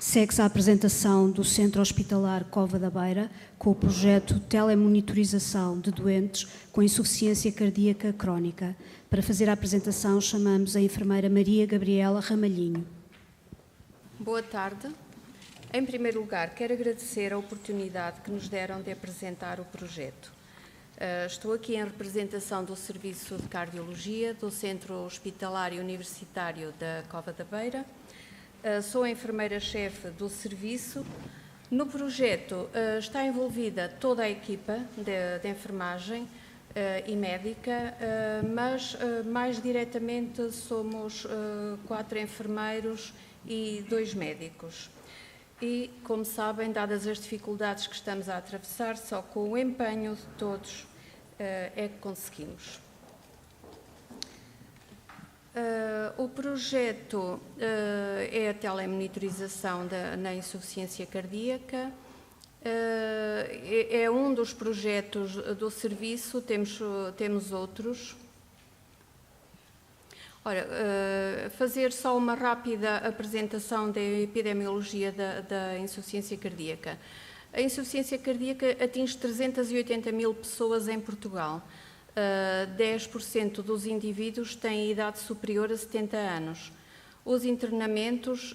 Segue-se a apresentação do Centro Hospitalar Cova da Beira com o projeto Telemonitorização de doentes com insuficiência cardíaca crónica. Para fazer a apresentação, chamamos a enfermeira Maria Gabriela Ramalhinho. Boa tarde. Em primeiro lugar, quero agradecer a oportunidade que nos deram de apresentar o projeto. Estou aqui em representação do Serviço de Cardiologia do Centro Hospitalar e Universitário da Cova da Beira. Sou a enfermeira-chefe do serviço. No projeto está envolvida toda a equipa de enfermagem e médica, mas mais diretamente somos 4 enfermeiros e 2 médicos. E, como sabem, dadas as dificuldades que estamos a atravessar, só com o empenho de todos é que conseguimos. O projeto é a telemonitorização na insuficiência cardíaca. É um dos projetos do serviço, temos outros. Ora, fazer só uma rápida apresentação da epidemiologia da insuficiência cardíaca. A insuficiência cardíaca atinge 380 mil pessoas em Portugal. 10% dos indivíduos têm idade superior a 70 anos. Os internamentos,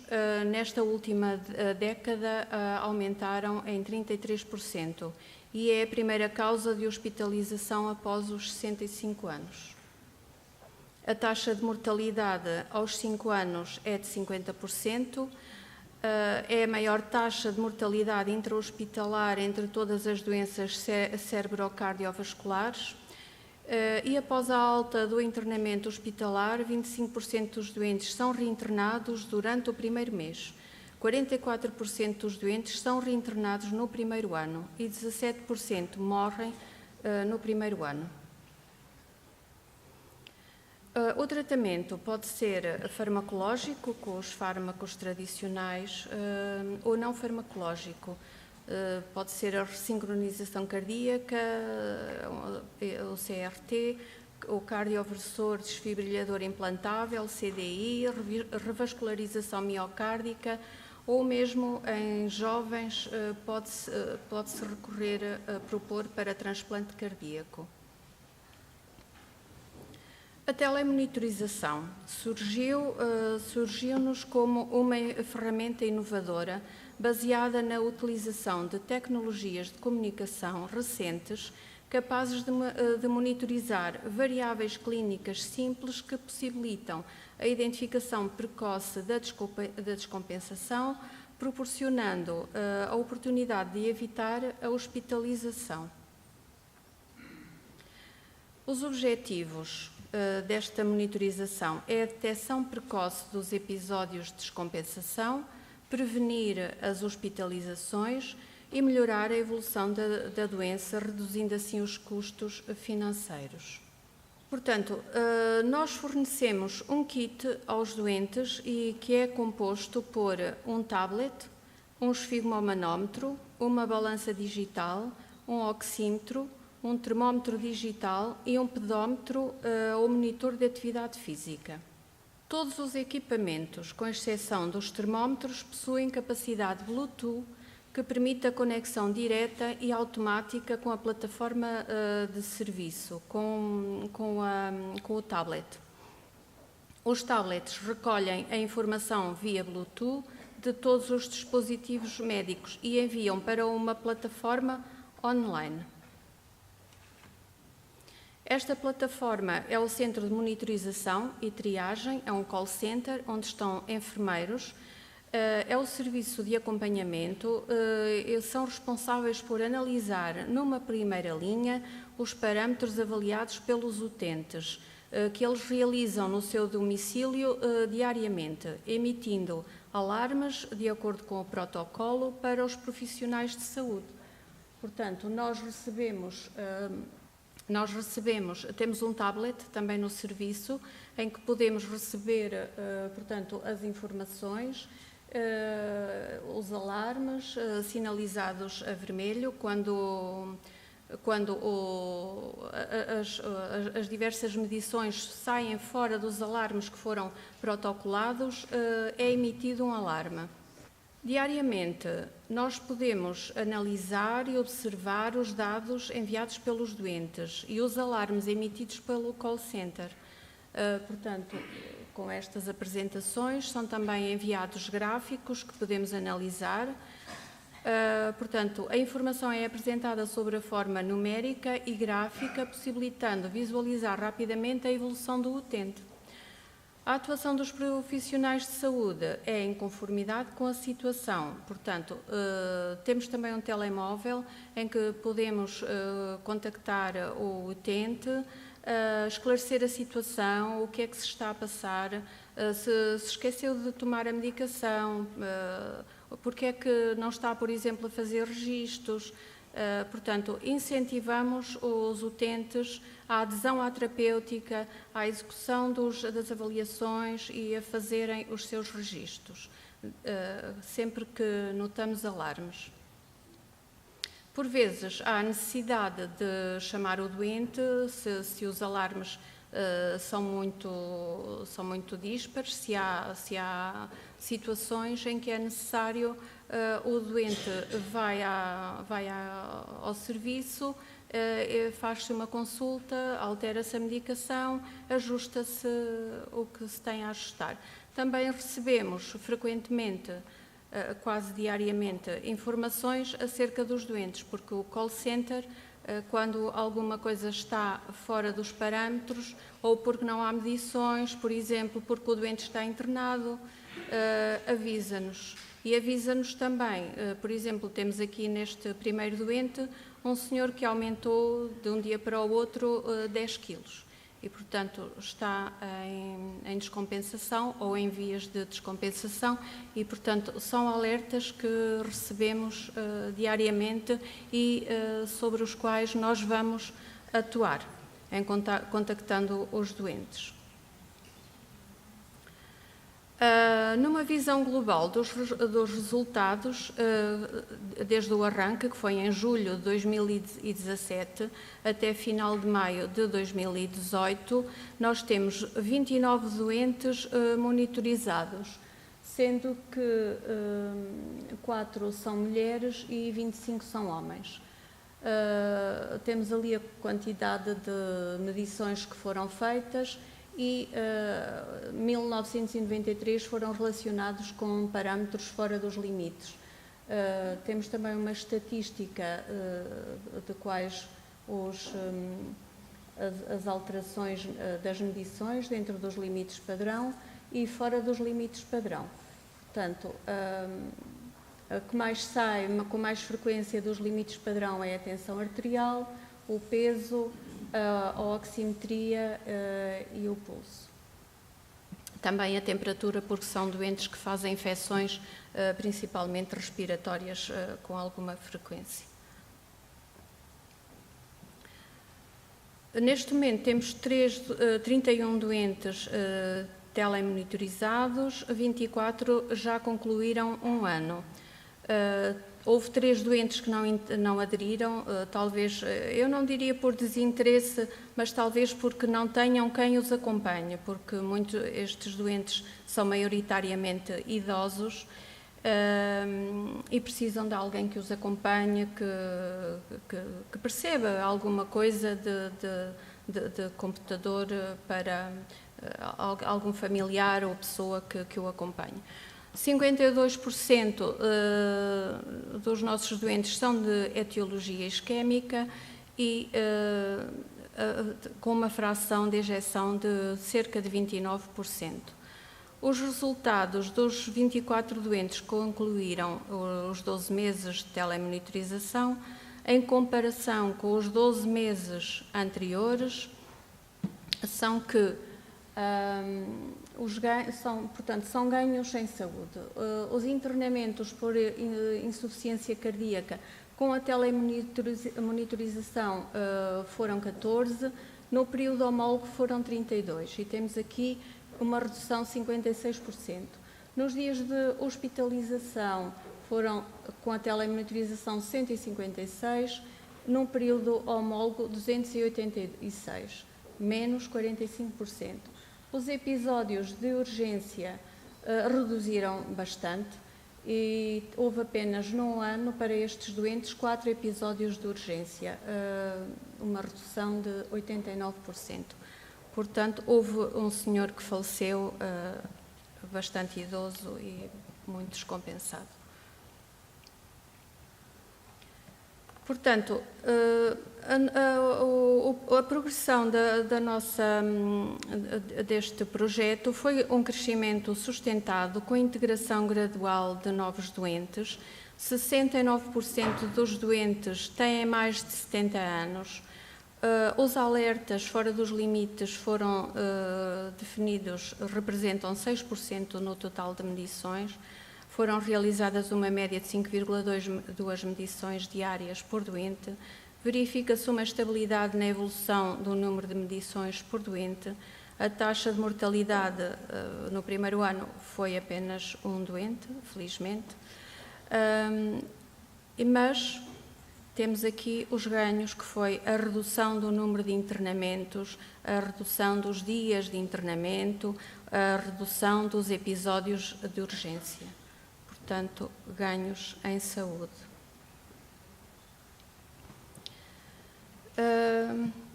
nesta última década, aumentaram em 33% e é a primeira causa de hospitalização após os 65 anos. A taxa de mortalidade aos 5 anos é de 50%, é a maior taxa de mortalidade intra-hospitalar entre todas as doenças cerebrocardiovasculares. E após a alta do internamento hospitalar, 25% dos doentes são reinternados durante o primeiro mês, 44% dos doentes são reinternados no primeiro ano e 17% morrem no primeiro ano. O tratamento pode ser farmacológico, com os fármacos tradicionais, ou não farmacológico. Pode ser a ressincronização cardíaca, o CRT, o cardioversor desfibrilhador implantável, CDI, revascularização miocárdica, ou mesmo em jovens pode-se recorrer a propor para transplante cardíaco. A telemonitorização surgiu-nos como uma ferramenta inovadora baseada na utilização de tecnologias de comunicação recentes capazes de monitorizar variáveis clínicas simples que possibilitam a identificação precoce da descompensação, proporcionando a oportunidade de evitar a hospitalização. Os objetivos desta monitorização é a detecção precoce dos episódios de descompensação, prevenir as hospitalizações e melhorar a evolução da doença, reduzindo assim os custos financeiros. Portanto, nós fornecemos um kit aos doentes e que é composto por um tablet, um esfigmomanómetro, uma balança digital, um oxímetro, um termómetro digital e um pedómetro ou monitor de atividade física. Todos os equipamentos, com exceção dos termómetros, possuem capacidade Bluetooth que permite a conexão direta e automática com a plataforma de serviço, com o tablet. Os tablets recolhem a informação via Bluetooth de todos os dispositivos médicos e enviam para uma plataforma online. Esta plataforma é o centro de monitorização e triagem, é um call center onde estão enfermeiros, é o serviço de acompanhamento, eles são responsáveis por analisar numa primeira linha os parâmetros avaliados pelos utentes, que eles realizam no seu domicílio diariamente, emitindo alarmes de acordo com o protocolo para os profissionais de saúde. Portanto, temos um tablet também no serviço em que podemos receber, portanto, as informações, os alarmes sinalizados a vermelho quando as diversas medições saem fora dos alarmes que foram protocolados, é emitido um alarme. Diariamente, nós podemos analisar e observar os dados enviados pelos doentes e os alarmes emitidos pelo call center. Portanto, com estas apresentações são também enviados gráficos que podemos analisar. Portanto, a informação é apresentada sobre a forma numérica e gráfica, possibilitando visualizar rapidamente a evolução do utente. A atuação dos profissionais de saúde é em conformidade com a situação. Portanto, temos também um telemóvel em que podemos contactar o utente, esclarecer a situação, o que é que se está a passar, se esqueceu de tomar a medicação, porque é que não está, por exemplo, a fazer registros. Portanto, incentivamos os utentes à adesão à terapêutica, à execução das avaliações e a fazerem os seus registros, sempre que notamos alarmes. Por vezes, há necessidade de chamar o doente, se os alarmes são muito díspares, se há situações em que é necessário o doente vai ao serviço, faz-se uma consulta, altera-se a medicação, ajusta-se o que se tem a ajustar. Também recebemos frequentemente, quase diariamente, informações acerca dos doentes, porque o call center, quando alguma coisa está fora dos parâmetros, ou porque não há medições, por exemplo, porque o doente está internado, avisa-nos. E avisa-nos também, por exemplo, temos aqui neste primeiro doente um senhor que aumentou de um dia para o outro 10 quilos e, portanto, está em descompensação ou em vias de descompensação e, portanto, são alertas que recebemos diariamente e sobre os quais nós vamos atuar, contactando os doentes. Numa visão global dos resultados, desde o arranque, que foi em julho de 2017 até final de maio de 2018, nós temos 29 doentes monitorizados, sendo que 4 são mulheres e 25 são homens. Temos ali a quantidade de medições que foram feitas e 1993 foram relacionados com parâmetros fora dos limites. Temos também uma estatística de quais as alterações das medições dentro dos limites padrão e fora dos limites padrão. Portanto, a que mais sai com mais frequência dos limites padrão é a tensão arterial, o peso, a oximetria e o pulso. Também a temperatura, porque são doentes que fazem infecções, principalmente respiratórias, com alguma frequência. Neste momento temos 31 doentes telemonitorizados, 24 já concluíram um ano. Houve 3 doentes que não aderiram, talvez, eu não diria por desinteresse, mas talvez porque não tenham quem os acompanhe, porque estes doentes são maioritariamente idosos e precisam de alguém que os acompanhe, que perceba alguma coisa de computador para algum familiar ou pessoa que o acompanhe. 52% dos nossos doentes são de etiologia isquémica e com uma fração de ejeção de cerca de 29%. Os resultados dos 24 doentes que concluíram os 12 meses de telemonitorização, em comparação com os 12 meses anteriores, são que são ganhos em saúde. Os internamentos por insuficiência cardíaca com a telemonitorização foram 14, no período homólogo foram 32 e temos aqui uma redução de 56%. Nos dias de hospitalização foram, com a telemonitorização, 156, no período homólogo 286, menos 45%. Os episódios de urgência reduziram bastante e houve apenas num ano, para estes doentes, 4 episódios de urgência, uma redução de 89%. Portanto, houve um senhor que faleceu, bastante idoso e muito descompensado. Portanto, a progressão deste projeto foi um crescimento sustentado com a integração gradual de novos doentes. 69% dos doentes têm mais de 70 anos. Os alertas fora dos limites foram definidos, representam 6% no total de medições. Foram realizadas uma média de 5,2 medições diárias por doente. Verifica-se uma estabilidade na evolução do número de medições por doente. A taxa de mortalidade no primeiro ano foi apenas um doente, felizmente. Mas temos aqui os ganhos, que foi a redução do número de internamentos, a redução dos dias de internamento, a redução dos episódios de urgência. Portanto, ganhos em saúde.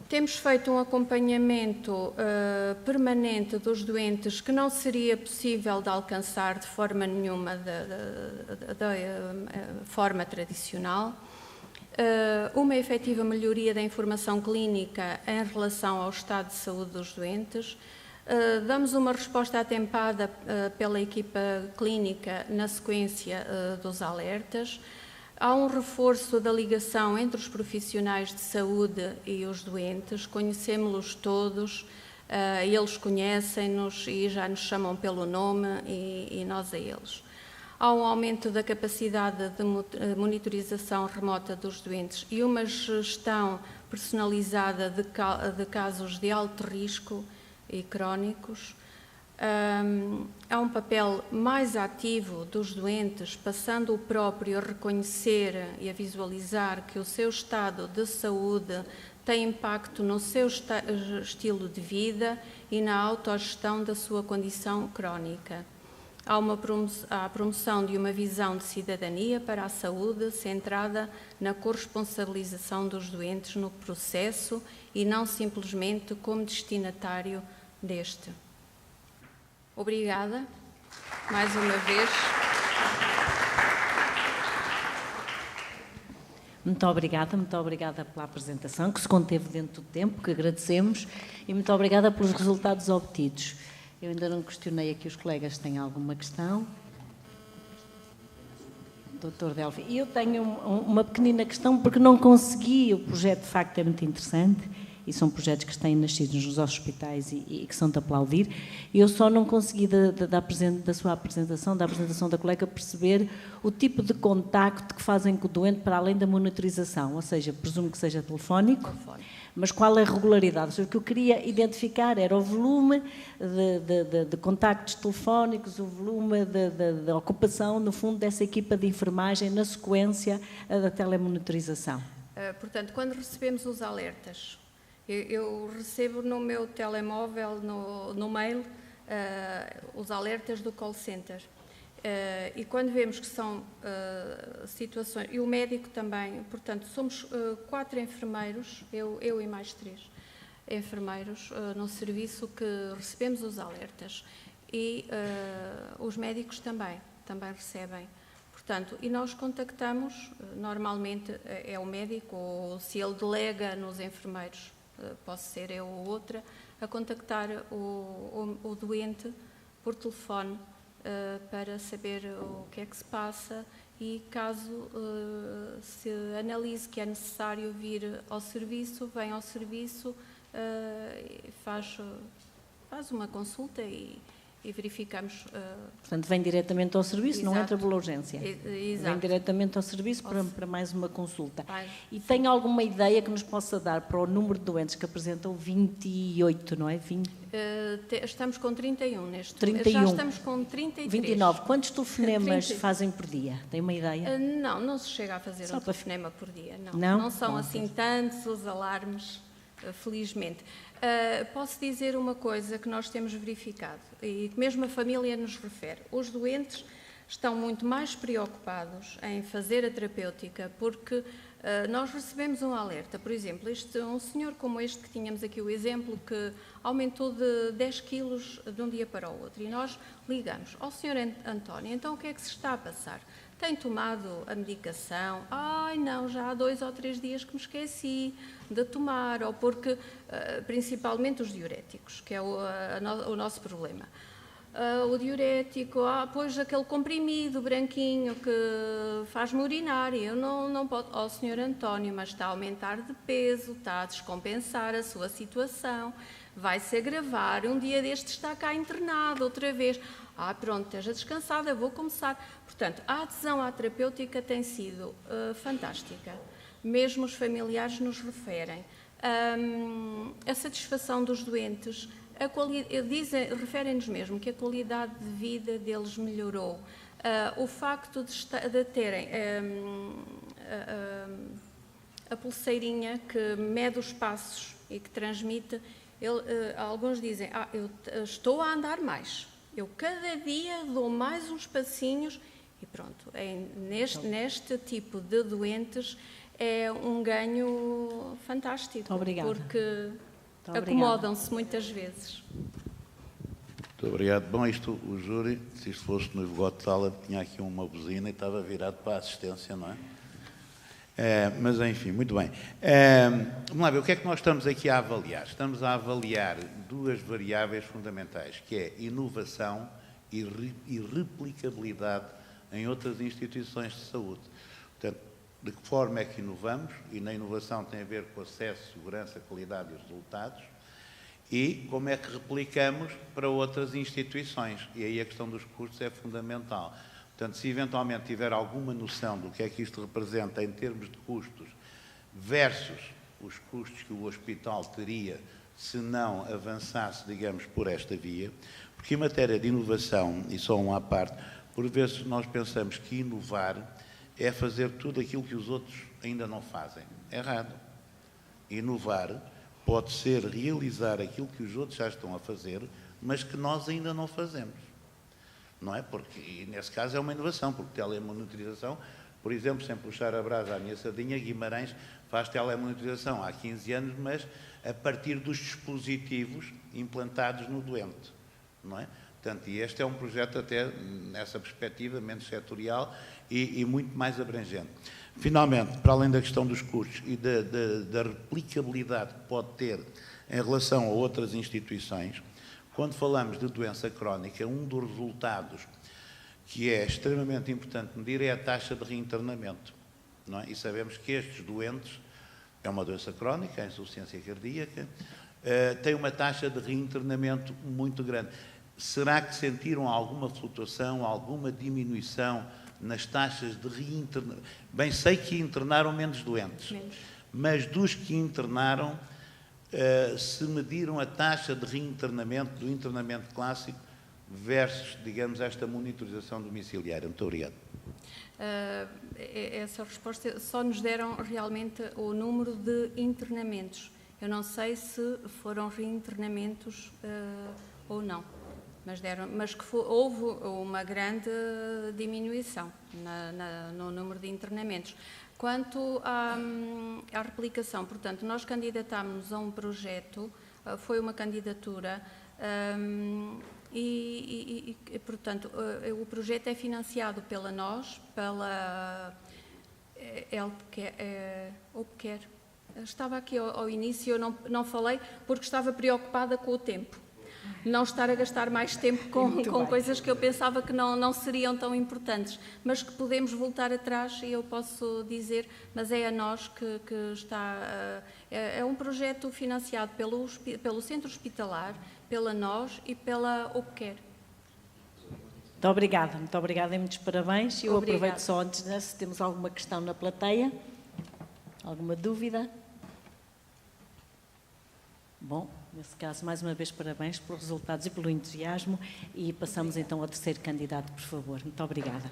Temos feito um acompanhamento permanente dos doentes que não seria possível de alcançar de forma nenhuma da forma tradicional. Uma efetiva melhoria da informação clínica em relação ao estado de saúde dos doentes. Damos uma resposta atempada pela equipa clínica na sequência dos alertas. Há um reforço da ligação entre os profissionais de saúde e os doentes. Conhecemos-los todos, eles conhecem-nos e já nos chamam pelo nome e nós a eles. Há um aumento da capacidade de monitorização remota dos doentes e uma gestão personalizada de casos de alto risco e crónicos. Há um papel mais ativo dos doentes, passando o próprio a reconhecer e a visualizar que o seu estado de saúde tem impacto no seu estilo de vida e na autogestão da sua condição crónica. Há a promoção de uma visão de cidadania para a saúde centrada na corresponsabilização dos doentes no processo e não simplesmente como destinatário deste. Obrigada, mais uma vez. Muito obrigada pela apresentação, que se conteve dentro do tempo, que agradecemos, e muito obrigada pelos resultados obtidos. Eu ainda não questionei aqui os colegas se têm alguma questão. Dr. Delfi, eu tenho uma pequenina questão, porque não consegui, o projeto de facto é muito interessante, e são projetos que têm nascido nos hospitais e que são de aplaudir. Eu só não consegui, da sua apresentação, da apresentação da colega, perceber o tipo de contacto que fazem com o doente para além da monitorização, ou seja, presumo que seja telefónico, mas qual é a regularidade? O que eu queria identificar era o volume de contactos telefónicos, o volume de ocupação, no fundo, dessa equipa de enfermagem na sequência da telemonitorização. Portanto, quando recebemos os alertas, eu recebo no meu telemóvel, no mail, os alertas do call center. E quando vemos que são situações, e o médico também, portanto, somos 4 enfermeiros, eu e mais 3 enfermeiros no serviço que recebemos os alertas. E os médicos também recebem. Portanto, e nós contactamos, normalmente é o médico, ou se ele delega nos enfermeiros, posso ser eu ou outra, a contactar o doente por telefone para saber o que é que se passa e caso se analise que é necessário vir ao serviço, vem ao serviço, faz uma consulta e verificamos... Portanto, vem diretamente ao serviço, exato, não entra pela urgência. Exato. Vem diretamente ao serviço para mais uma consulta. E sim, tem alguma ideia que nos possa dar para o número de doentes que apresentam 28, não é? Estamos com 31 neste 31. Já estamos com 33. 29. Quantos telefonemas fazem por dia? Tem uma ideia? Não se chega a fazer só um telefonema por dia. Não são assim tantos os alarmes, felizmente. Posso dizer uma coisa que nós temos verificado e que mesmo a família nos refere. Os doentes estão muito mais preocupados em fazer a terapêutica, porque nós recebemos um alerta. Por exemplo, um senhor como este que tínhamos aqui o exemplo, que aumentou de 10 quilos de um dia para o outro, e nós ligamos ao senhor António, então o que é que se está a passar? Tem tomado a medicação? Ai, não, já há 2 ou 3 dias que me esqueci de tomar, ou porque, principalmente os diuréticos, que é o nosso problema. O diurético, pois aquele comprimido branquinho que faz-me urinar, e eu não posso, senhor António, mas está a aumentar de peso, está a descompensar a sua situação, vai-se agravar, um dia destes está cá internado outra vez. Pronto, esteja descansada, eu vou começar. Portanto, a adesão à terapêutica tem sido fantástica. Mesmo os familiares nos referem. A satisfação dos doentes, referem-nos mesmo que a qualidade de vida deles melhorou. O facto de terem a pulseirinha que mede os passos e que transmite, alguns dizem, eu estou a andar mais. Eu cada dia dou mais uns passinhos e pronto. Neste tipo de doentes é um ganho fantástico. Obrigada. Porque acomodam-se muitas vezes. Muito obrigado. Bom, o júri, se isto fosse no voto de sala, tinha aqui uma buzina e estava virado para a assistência, não é? Mas, enfim, muito bem. Vamos lá ver, o que é que nós estamos aqui a avaliar? Estamos a avaliar 2 variáveis fundamentais, que é inovação e replicabilidade em outras instituições de saúde. Portanto, de que forma é que inovamos? E na inovação tem a ver com acesso, segurança, qualidade e os resultados. E como é que replicamos para outras instituições? E aí a questão dos custos é fundamental. Portanto, se eventualmente tiver alguma noção do que é que isto representa em termos de custos versus os custos que o hospital teria se não avançasse, digamos, por esta via, porque em matéria de inovação, e só um à parte, por vezes nós pensamos que inovar é fazer tudo aquilo que os outros ainda não fazem. Errado. Inovar pode ser realizar aquilo que os outros já estão a fazer, mas que nós ainda não fazemos. Não é? Porque, nesse caso, é uma inovação, porque telemonitorização, por exemplo, sem puxar a brasa à minha sardinha, Guimarães faz telemonitorização há 15 anos, mas a partir dos dispositivos implantados no doente. Não é? Portanto, e este é um projeto até, nessa perspectiva, menos setorial e muito mais abrangente. Finalmente, para além da questão dos custos e da replicabilidade que pode ter em relação a outras instituições, quando falamos de doença crónica, um dos resultados que é extremamente importante medir é a taxa de reinternamento. Não é? E sabemos que estes doentes, é uma doença crónica, a insuficiência cardíaca, tem uma taxa de reinternamento muito grande. Será que sentiram alguma flutuação, alguma diminuição nas taxas de reinternamento? Bem, sei que internaram menos doentes, mas dos que internaram, se mediram a taxa de reinternamento do internamento clássico versus, digamos, esta monitorização domiciliária. Muito obrigado. Essa resposta só nos deram realmente o número de internamentos. Eu não sei se foram reinternamentos ou não, mas que houve uma grande diminuição no número de internamentos. Quanto à replicação, portanto, nós candidatámos-nos a um projeto, foi uma candidatura, portanto, o projeto é financiado pela nós, pela Opcare. Estava aqui ao início, eu não falei porque estava preocupada com o tempo. Não estar a gastar mais tempo com coisas que eu pensava que não seriam tão importantes, mas que podemos voltar atrás e eu posso dizer, mas é a nós que está... É um projeto financiado pelo Centro Hospitalar, pela nós e pela Opcare. Muito obrigada e muitos parabéns. Eu aproveito só antes, se temos alguma questão na plateia, alguma dúvida? Bom, nesse caso, mais uma vez, parabéns pelos resultados e pelo entusiasmo e passamos então ao terceiro candidato, por favor. Muito obrigada.